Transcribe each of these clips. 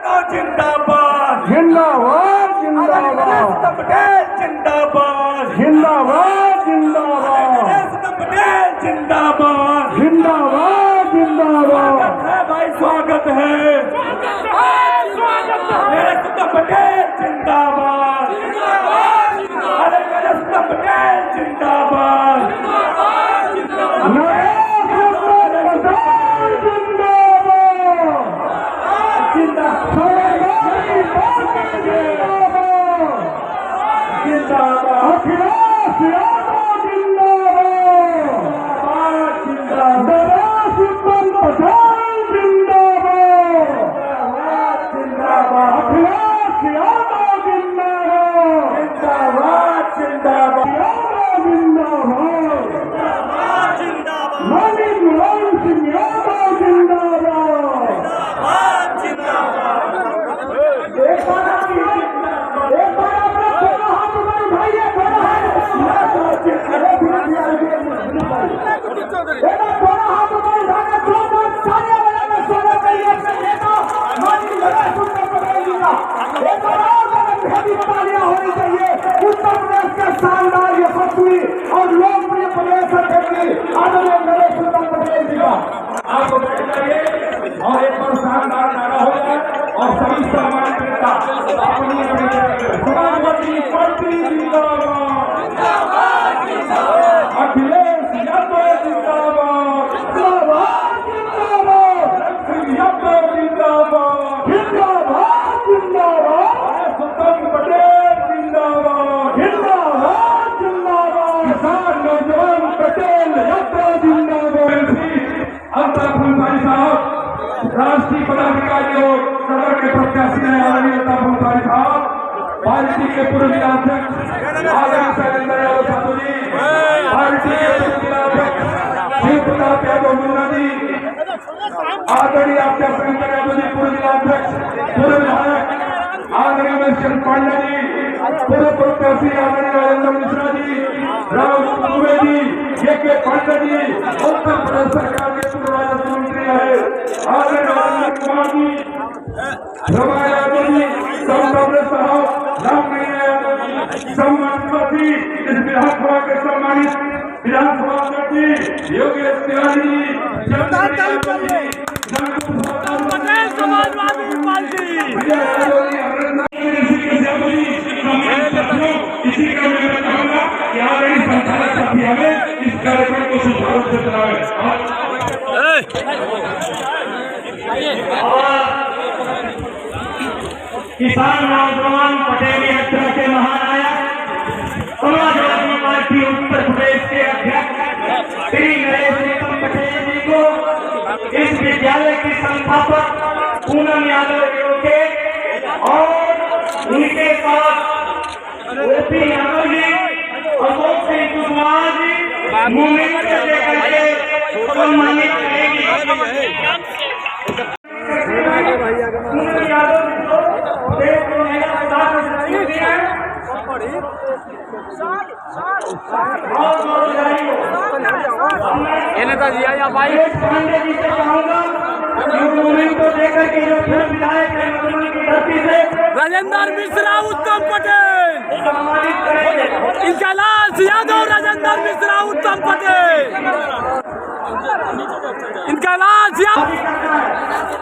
जिंदाबाद जिंदाबाद जिंदाबाद पटेल जिंदाबाद जिंदाबाद जिंदाबाद पटेल जिंदाबाद जिंदाबाद जिंदाबाद है भाई स्वागत है पटेल जिंदाबाद अरे पटेल जिंदाबाद होनी चाहिए उत्तर प्रदेश के शानदार यशस्वी और लोकप्रिय प्रदेश अध्यक्ष आदरणीय नरेश पटेल जी का आपको बताइए और एक बार शानदार नारा हो जाए और सभी सम्मानित नेता अपनी समाजवादी पार्टी जिंदाबाद अखिलेश यादव जिंदाबाद जिंदाबाद यादव जिंदाबाद जिंदाबाद जिंदाबाद स्वतंत्र पटेल जिंदाबाद जिंदाबाद जिंदाबाद किसान नौजवान पटेल यादव जिंदाबाद अल्ताफ अंसारी साहब राष्ट्रीय पदाधिकारियों सदर के प्रत्याशी हैं आदरणीय अल्ताफ अंसारी साहब पार्टी के पूर्व जिलाध्यक्ष आदरणीय शैलेंद्र यादव साधु जी पार्टी के पूर्व जिलाध्यक्ष शिव प्रताप यादव मुन्ना जी आदरणीय आचार्य शंकर यादव जी पूर्व जिलाध्यक्ष पूर्व विधायक आदरणीय चंद्र पांडे जी पूर्व प्रत्याशी आदरणीय राजेंद्र मिश्रा जी राव दुबे जी के पांडे जी उत्तर प्रदेश सरकार के पूर्व राजस्व मंत्री रहे आदरणीय राजेंद्र कुमार जी रमा यादव जी सौम्य साहब रामैया यादव जी सम्मानित मंत्री इस विधानसभा के सम्मानित विधानसभा अध्यक्ष योगेश तिवारी जी पटेल समाजवादी पार्टी इसी का मैं चाहूंगा कि आदरणीय संचालक साथी हमें इस कार्यक्रम को सुचारू से चलाएं। किसान नौजवान पटेल यात्रा के महानायक समाजवादी पार्टी उत्तर प्रदेश के अध्यक्ष श्री नरेश पटेल जी को इस विद्यालय की संस्थापक पूनम यादव के और उनके साथ ओपी यादव जी अशोक सिंह कुशवाहा जी मुंबई से लेकर के सम्मानित करेंगे नेताजी आया भाई पांडे जी से कहूँगा को लेकर के जो विधायक है की धरती से राजेंद्र मिश्रा उत्तम पटेल कैलाश यादव राजेंद्र मिश्रा उत्तम पटेल कैलाश यादव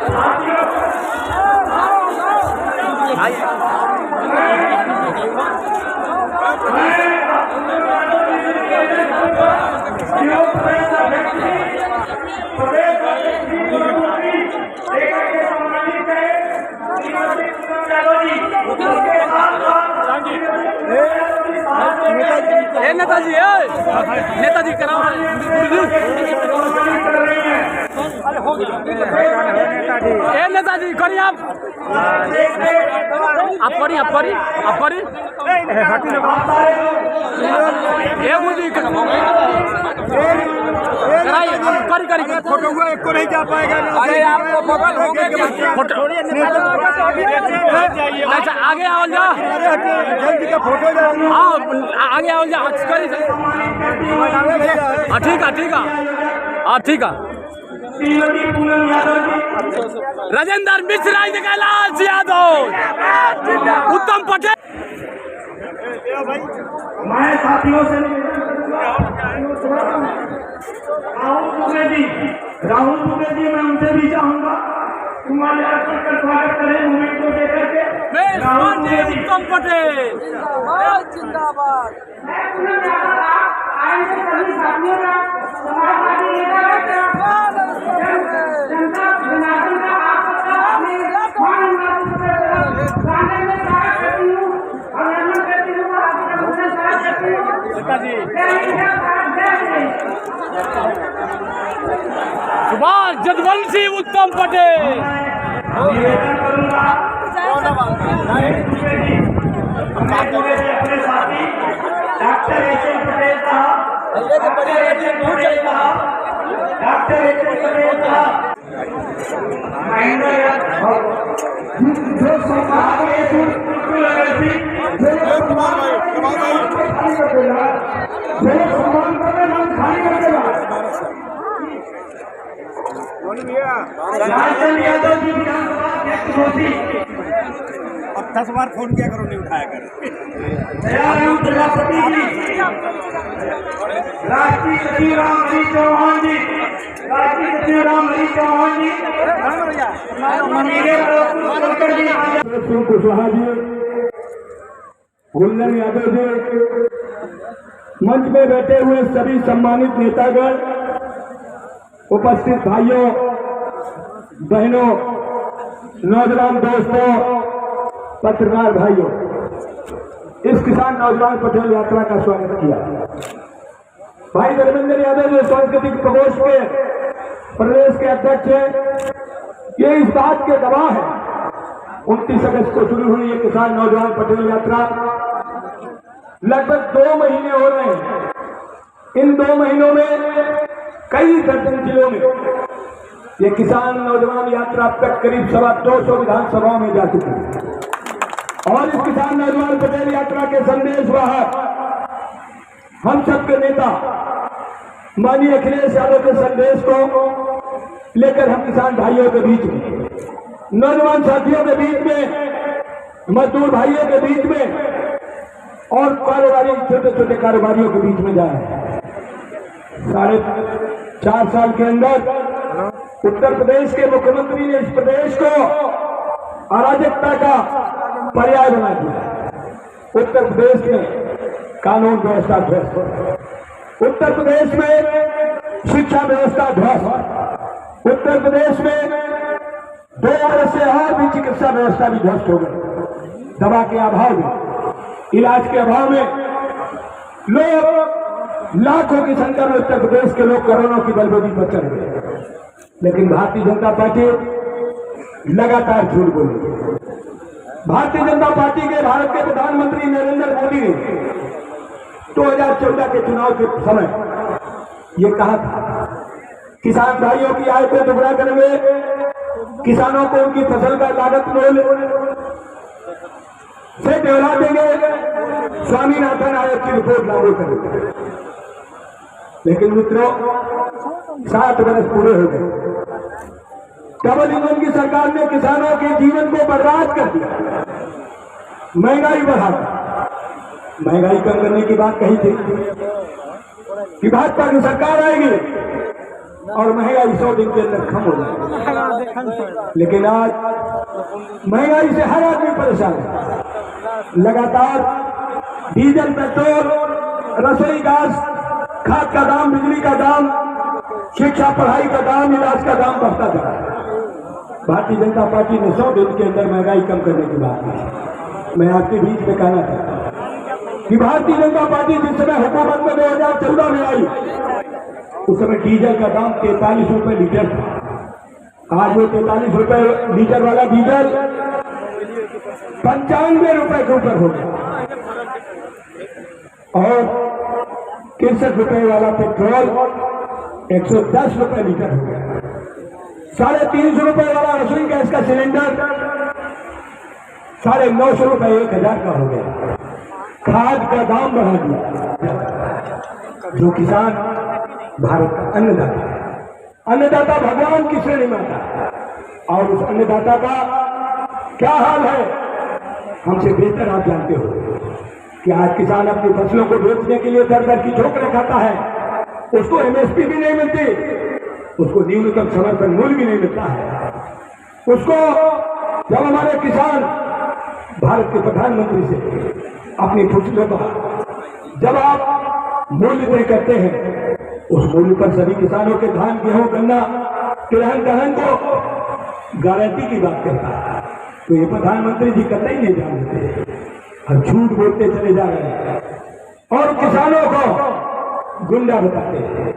नेताजी नेताजी कराओ नेताजी करिए आप करिए आप करिए कराइए करी फोटो हुआ एक को नहीं जा पाएगा। अरे आपको बगल हो गया फोटो अच्छा आगे आओ जा जल्दी का फोटो हाँ आगे आओ जा करी ठीक है ठीक है श्रीमती पूनम यादव जी, राजेंद्र मिश्रा जी कैलाश यादव, उत्तम पटेल। मैं साथियों से राहुल दुबे जी मैं उनसे भी चाहूंगा तुम्हारे का स्वागत करें मूवमेंट को देकर के। राहुल दुबे जी, उत्तम पटेल जिंदाबाद। सुभाष जदवंशी, उत्तम पटेल। निवेदन करूंगा अपने साथी डॉक्टर एच पटेल साहब, डॉक्टर एच पटेल साहब, डॉक्टर एच पटेल साहब, महेंद्र लालचंद यादव जी विधानसभा अध्यक्ष घोषी, अब 10 बार फोन किया करो, नहीं उठाया कर। दयाराम प्रजापति जी, राष्ट्रीय सचिव रामहरि चौहान जी, राष्ट्रीय सचिव रामहरि चौहान जी, शिव कुशवाहा जी, गुंजन यादव जी, मंच में बैठे हुए सभी सम्मानित नेतागण, उपस्थित भाइयों बहनों, नौजवान दोस्तों, पत्रकार भाइयों, इस किसान नौजवान पटेल यात्रा का स्वागत किया। भाई धर्मेंद्र यादव जो सांस्कृतिक प्रकोष्ठ के प्रदेश के अध्यक्ष हैं, ये इस बात के गवाह है 29 अगस्त को शुरू हुई ये किसान नौजवान पटेल यात्रा लगभग 2 महीने हो रहे हैं। इन 2 महीनों में कई दर्जन जिलों में ये किसान नौजवान यात्रा अब तक करीब 250 विधानसभाओं में जा चुकी है। और इस किसान नौजवान पटेल यात्रा के संदेश वाहक हम सबके नेता माननीय अखिलेश यादव के संदेश को लेकर हम किसान भाइयों के बीच में, नौजवान साथियों के बीच में, मजदूर भाइयों के बीच में और कारोबारी, छोटे छोटे कारोबारियों के बीच में जा रहे हैं। 4.5 साल के अंदर उत्तर प्रदेश के मुख्यमंत्री ने इस प्रदेश को अराजकता का पर्याय बना दिया। उत्तर प्रदेश में कानून व्यवस्था ध्वस्त, उत्तर प्रदेश में शिक्षा व्यवस्था ध्वस्त, उत्तर प्रदेश में 2 वर्ष से और भी चिकित्सा व्यवस्था भी ध्वस्त हो गई। दवा के अभाव में, इलाज के अभाव में लोग लाखों की संख्या में उत्तर प्रदेश के लोग कोरोना की बलबोली पर चढ़ गए। लेकिन भारतीय जनता पार्टी लगातार झूठ बोली। भारतीय जनता पार्टी के भारत के प्रधानमंत्री नरेंद्र मोदी ने 2014 के चुनाव के समय ये कहा था, किसान भाइयों की आय को दुगना करेंगे, किसानों को उनकी फसल का लागत मूल्य से दिला देंगे, स्वामीनाथन आयोग की रिपोर्ट लागू करेंगे। लेकिन मित्रों 7 वर्ष पूरे हो गए, डबल इंजन की सरकार ने किसानों के जीवन को बर्बाद कर दिया, महंगाई बढ़ा दी। महंगाई कम करने की बात कही थी कि भाजपा की सरकार आएगी और महंगाई 100 दिन के अंदर कम हो जाएगी। लेकिन आज महंगाई से हर आदमी परेशान है। लगातार डीजल, पेट्रोल, रसोई गैस, खाद का दाम, बिजली का दाम, शिक्षा पढ़ाई का दाम, इलाज का दाम बढ़ता जा रहा है। भारतीय जनता पार्टी ने 100 दिन के अंदर महंगाई कम करने की बात की। मैं आपके बीच में कहना चाहता कि भारतीय जनता पार्टी जिस समय हुकूमत में 2014 में आई, उस समय डीजल का दाम 43 रुपए लीटर था। आज वो 43 रुपए लीटर वाला डीजल 95 रुपए के ऊपर हो गया और 63 रुपए वाला पेट्रोल 110 रुपए लीटर हो गया। 350 रुपए वाला रसोई गैस का सिलेंडर 950 रुपए 1000 का हो गया। खाद का दाम बढ़ा दिया। जो किसान भारत का अन्नदाता है, अन्नदाता भगवान की श्रेणी में आता है, और उस अन्नदाता का क्या हाल है हमसे बेहतर आप जानते हो कि आज किसान अपनी फसलों को बेचने के लिए दर दर की ठोकरें खाता है, उसको एमएसपी भी नहीं मिलती, उसको न्यूनतम समर्थन मूल्य भी नहीं मिलता है। उसको जब हमारे किसान भारत के प्रधानमंत्री से अपनी फसलों का जब आप मूल्य तय करते हैं, उस मूल्य पर सभी किसानों के धान, गेहूं, गन्ना, तिलहन दलहन को गारंटी की बात करता है, तो ये प्रधानमंत्री जी कतई नहीं जानते और झूठ बोलते चले जा रहे हैं और किसानों को गुंडा बताते हैं।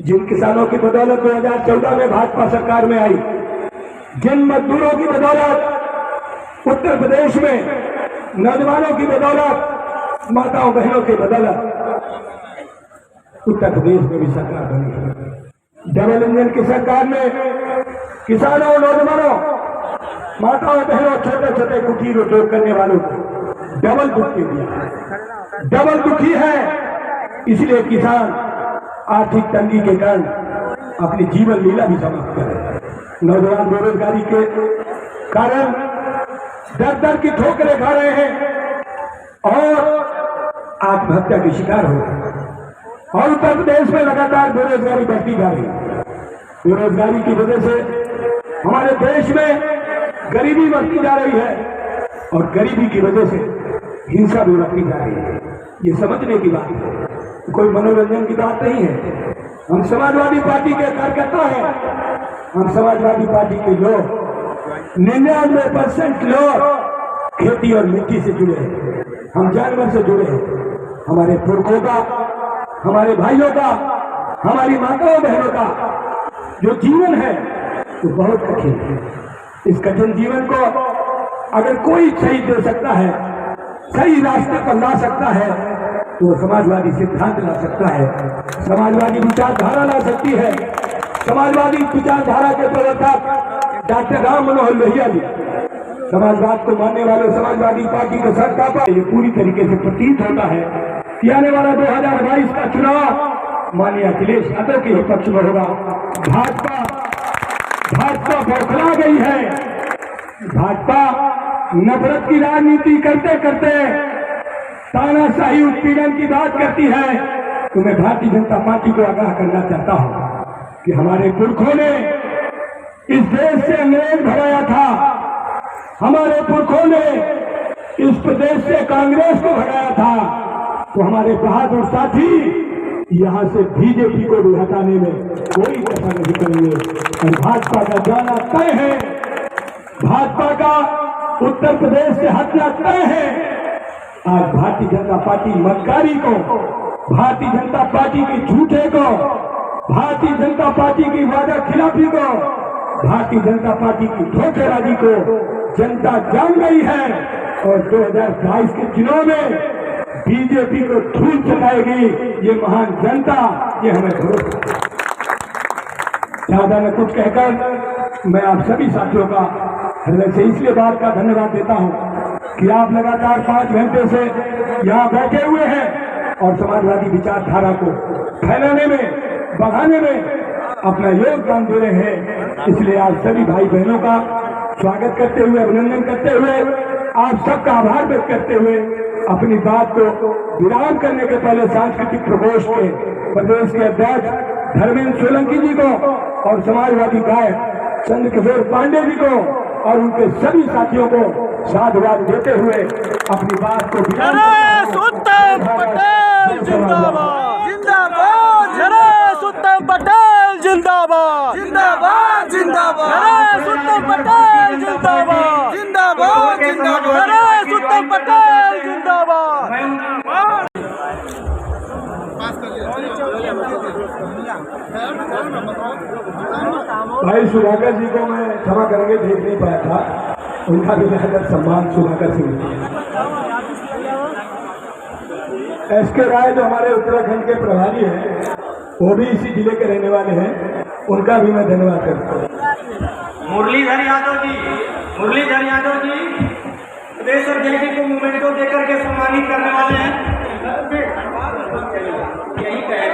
जिन किसानों की बदौलत 2014 में भाजपा सरकार में आई, जिन मजदूरों की बदौलत उत्तर प्रदेश में, नौजवानों की बदौलत, माताओं बहनों की बदौलत उत्तर प्रदेश में भी सरकार बनी। डबल इंजन की सरकार में किसानों, नौजवानों, माताओं बहनों, छोटे छोटे कुटीर उद्योग करने वालों को डबल दुखी दिया। डबल दुखी है, इसलिए किसान आर्थिक तंगी के कारण अपनी जीवन लीला भी समाप्त करे। नौजवान बेरोजगारी के कारण दर दर की ठोकरें खा रहे हैं और आत्महत्या के शिकार हो रहे हैं। और उत्तर प्रदेश में लगातार बेरोजगारी बढ़ती जा रही है। बेरोजगारी की वजह से हमारे देश में गरीबी बढ़ती जा रही है और गरीबी की वजह से हिंसा भी बढ़ती जा रही है। ये समझने की बात है, कोई मनोरंजन की बात नहीं है। हम समाजवादी पार्टी के कार्यकर्ता हैं, हम समाजवादी पार्टी के लोग 99% लोग खेती और मिट्टी से जुड़े हैं, हम जानवर से जुड़े हैं। हमारे पुरखों का, हमारे भाइयों का, हमारी माताओं बहनों का जो जीवन है वो बहुत कठिन है। इस कठिन जीवन को अगर कोई सही दे सकता है, सही रास्ते पर ला सकता है, तो समाजवादी सिद्धांत ला सकता है, समाजवादी विचारधारा ला सकती है। समाजवादी विचारधारा के प्रवर्तक डॉक्टर राम मनोहर लोहिया जी, समाजवाद को मानने वाले समाजवादी पार्टी का सरकापा, ये पूरी तरीके से प्रतीत होता है कि आने वाला 2022 का चुनाव माननीय अखिलेश यादव के ही पक्ष में होगा। भाजपा बौखला गई है। भाजपा नफरत की राजनीति करते करते तानाशाही उत्पीड़न की बात करती है। तो मैं भारतीय जनता पार्टी को आगाह करना चाहता हूं कि हमारे पुरखों ने इस देश से अंग्रेज भगाया था, हमारे पुरखों ने इस प्रदेश से कांग्रेस को भगाया था, तो हमारे बहादुर साथी यहां से बीजेपी को भी हटाने में कोई कसर नहीं करेंगे। और भाजपा का जाना तय है, भाजपा का उत्तर प्रदेश से हटना तय है। आज भारतीय जनता पार्टी मक्कारी को, भारतीय जनता पार्टी की झूठे को, भारतीय जनता पार्टी की वादा खिलाफी को, भारतीय जनता पार्टी की धोखेबाजी को जनता जान गई है। और 2022 के चुनाव में बीजेपी को धूल चलाएगी ये महान जनता, ये हमें भरोसा है। ज्यादा न कुछ कहकर मैं आप सभी साथियों का हृदय से इसलिए बात का धन्यवाद देता हूं कि आप लगातार 5 घंटे से यहाँ बैठे हुए हैं और समाजवादी विचारधारा को फैलाने में, बढ़ाने में अपना योगदान दे रहे हैं। इसलिए आप सभी भाई बहनों का स्वागत करते हुए, अभिनंदन करते हुए, आप सबका आभार व्यक्त करते हुए अपनी बात को विराम करने के पहले सांस्कृतिक प्रकोष्ठ के प्रदेश के अध्यक्ष धर्मेंद्र सोलंकी जी को और समाजवादी गायक चंद्रकिशोर पांडे जी को और उनके सभी साथियों को साधुवाद देते हुए अपनी बात को विराम उत्तम पटेल जिंदाबाद, जिंदाबाद। नरेश उत्तम पटेल जिंदाबाद, जिंदाबाद, जिंदाबाद। नरेश उत्तम पटेल जिंदाबाद, जिंदाबाद, जिंदाबाद। नरेश उत्तम पटेल जिंदाबाद। भाई सुधाकर जी को मैं क्षमा करेंगे, देख नहीं पाया था, उनका भी बेहतर सम्मान सुधाकर सिंह। एसके राय जो हमारे उत्तराखंड के प्रभारी हैं, वो भी इसी जिले के रहने वाले हैं, उनका भी मैं धन्यवाद करता हूँ। मुरलीधर यादव जी, मुरलीधर यादव जी प्रदेश अध्यक्ष को मोमेंटो देकर के सम्मानित करने वाले हैं। यही कहे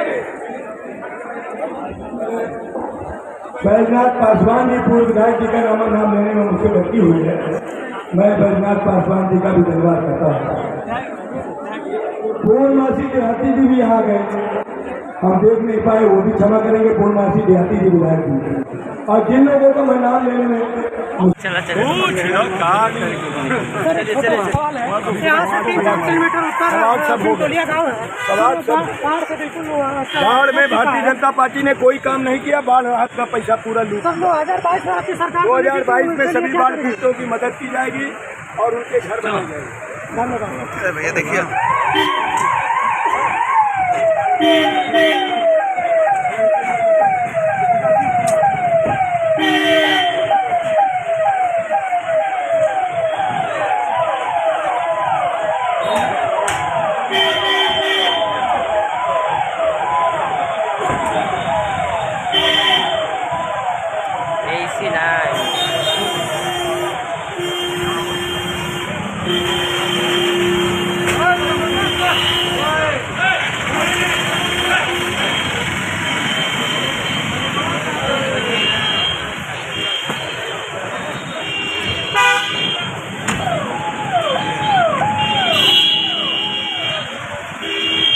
बैजनाथ पासवान जी पूर्व विधायक जी का नाम लेने में मुझसे गलती हुई है। मैं बैजनाथ पासवान जी का भी धन्यवाद करता हूँ। पूर्णमासी देहाती जी भी यहाँ गए, हम देख नहीं पाए, वो भी क्षमा करेंगे। पूर्णमासी देहाती जी विधायक जी, और जिन लोगों का मैं नाम लेने में यहाँ से 3-4 किलोमीटर उत्तर टोलिया गाँव है। बाढ़ से बिल्कुल बाढ़ में भारतीय जनता पार्टी ने कोई काम नहीं किया, बाढ़ राहत का पैसा पूरा लूट। 2022 में आपकी सरकार 2022 में सभी बाढ़ पीड़ितों की मदद की जाएगी और उनके घर बनाए जाएंगे। धन्यवाद। भैया देखिए